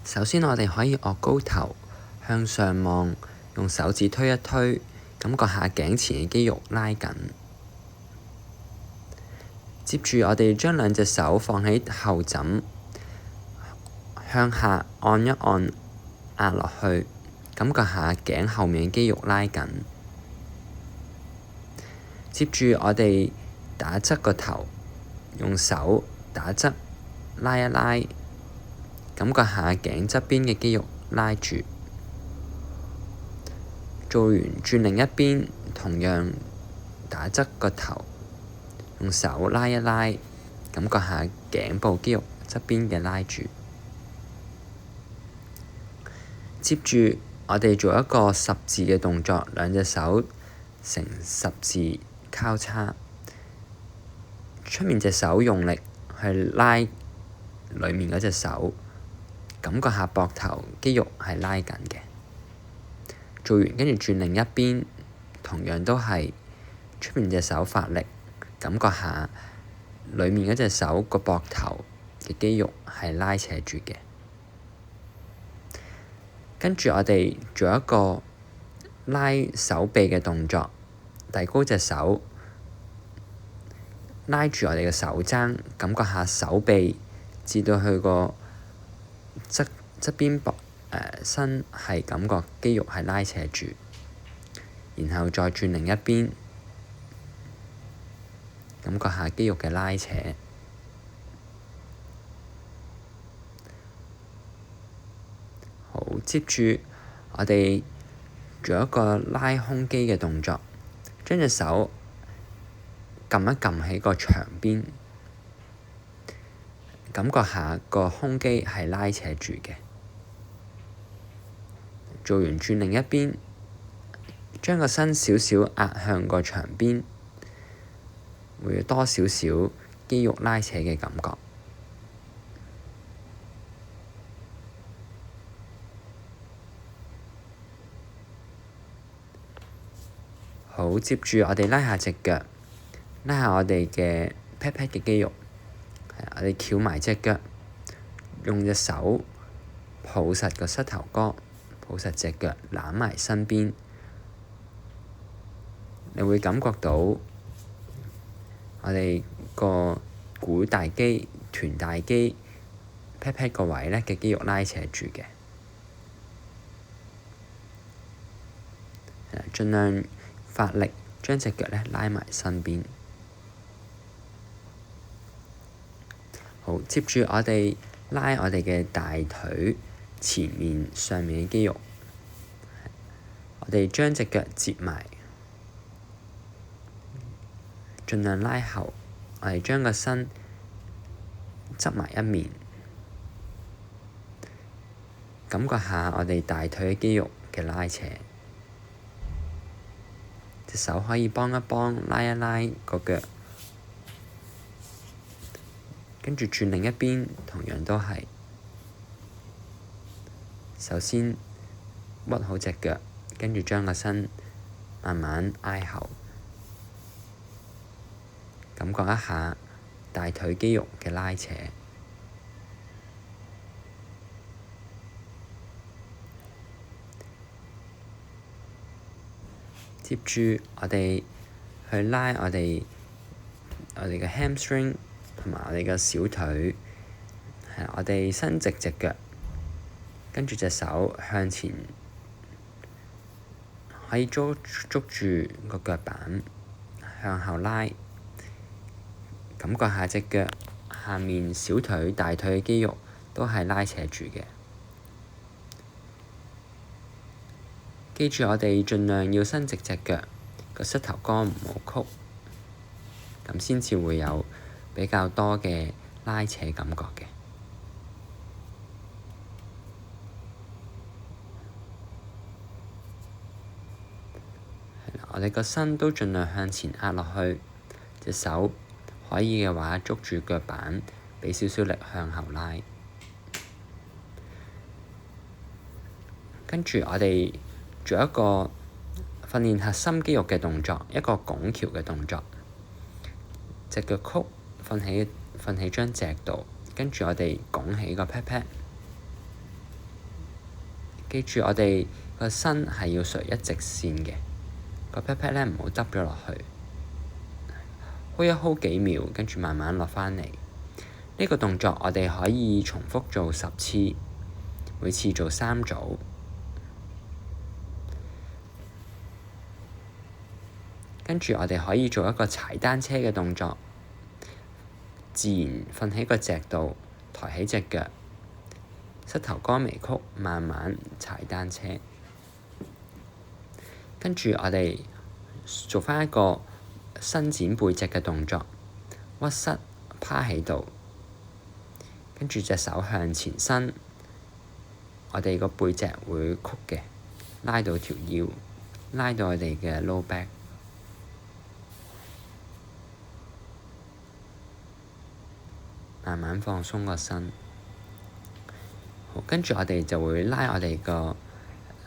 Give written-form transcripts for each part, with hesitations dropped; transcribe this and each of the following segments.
首先我哋可以岳高頭向上望，用手指推一推，感覺下頸前嘅肌肉拉緊。接住我哋將兩隻手放喺後枕，向下按一按，壓落去，感覺下頸後面嘅肌肉拉緊。接住我哋打側個頭，用手打側拉一拉，感覺下頸側邊嘅肌肉拉住。做完轉另一邊，同樣打側個頭，用手拉一拉，感覺下頸部肌肉側邊嘅拉住。接住我哋做一個十字嘅動作，兩隻手成十字交叉，出面隻手用力去拉裏面嗰隻手，感覺下膊頭肌肉係拉緊嘅。做完跟住轉另一邊，同樣都係出面隻手發力，感覺下裏面嗰隻手個膊頭嘅肌肉係拉扯住嘅。跟住我哋做一個拉手臂嘅動作，遞高隻手，拉住我哋嘅手踭，感覺下手臂至到去個側邊身係感覺肌肉係拉扯住，然後再轉另一邊，感覺下肌肉嘅拉扯。好，接住我哋做一個拉胸肌嘅動作，將隻手撳一撳喺個牆邊，感覺下個胸肌係拉扯住嘅。做完轉另一邊，將個身少少壓向個牆邊，會有多少少肌肉拉扯嘅感覺。好，接住我哋拉下隻腳，拉下我哋嘅 pat pat 嘅肌肉，我哋翹埋隻腳，用隻手抱實個膝頭哥，抱實隻腳，攬埋身邊，你會感覺到我哋個股大肌、臀大肌、pat pat 個位咧嘅肌肉拉扯住嘅，盡量發力將隻腳咧拉埋身邊。好，接住我哋拉我哋嘅大腿前面上面嘅肌肉，我哋將隻腳接埋，盡量拉後，我哋將個身側埋一面，感覺下我哋大腿嘅肌肉嘅拉扯。隻手可以幫一幫，拉一拉個腳，跟住轉另一邊，同樣都係。首先屈好隻腳，跟住將個身慢慢挨後，感覺一下大腿肌肉嘅拉扯。接住我哋去拉我哋嘅 hamstring 同埋我哋嘅小腿，我哋伸直隻腳，跟住隻手向前，可以捉住個腳板向後拉，感覺下隻腳下面小腿、大腿嘅肌肉都係拉扯住嘅。記住我哋盡量要伸直隻腳，個膝頭哥唔好曲，咁先至會有比較多嘅拉扯感覺嘅。我哋個身都盡量向前壓落去，隻手可以嘅話捉住腳板，畀少少力向後拉。跟住我哋做一個訓練核心肌肉嘅動作，一個拱橋嘅動作。隻腳曲瞓喺張席度，跟住我哋拱起個 pat pat，記住我哋個身係要垂一直線嘅，個 pat pat 咧唔好耷咗落去。hold 一 hold 幾秒，跟住慢慢落返嚟。呢個動作我哋可以重複做10次，每次做3組。跟住我哋可以做一個踩單車嘅動作，自然瞓喺個席度，抬起隻腳，膝頭哥微曲，慢慢踩單車。跟住我哋做返一個伸展背脊嘅動作，屈膝趴喺度，跟住隻手向前伸，我哋個背脊會曲嘅，拉到條腰，拉到我哋嘅 low back。慢慢放鬆個身。好，跟住我哋就會拉我哋個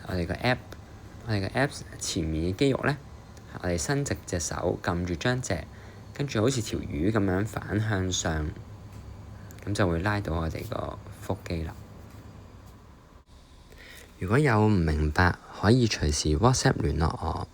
ab，我哋個 abs 前面嘅肌肉咧，我哋伸直隻手撳住張隻，跟住好似條魚咁樣反向上，咁就會拉到我哋個腹肌啦。如果有唔明白，可以隨時 WhatsApp 聯絡我。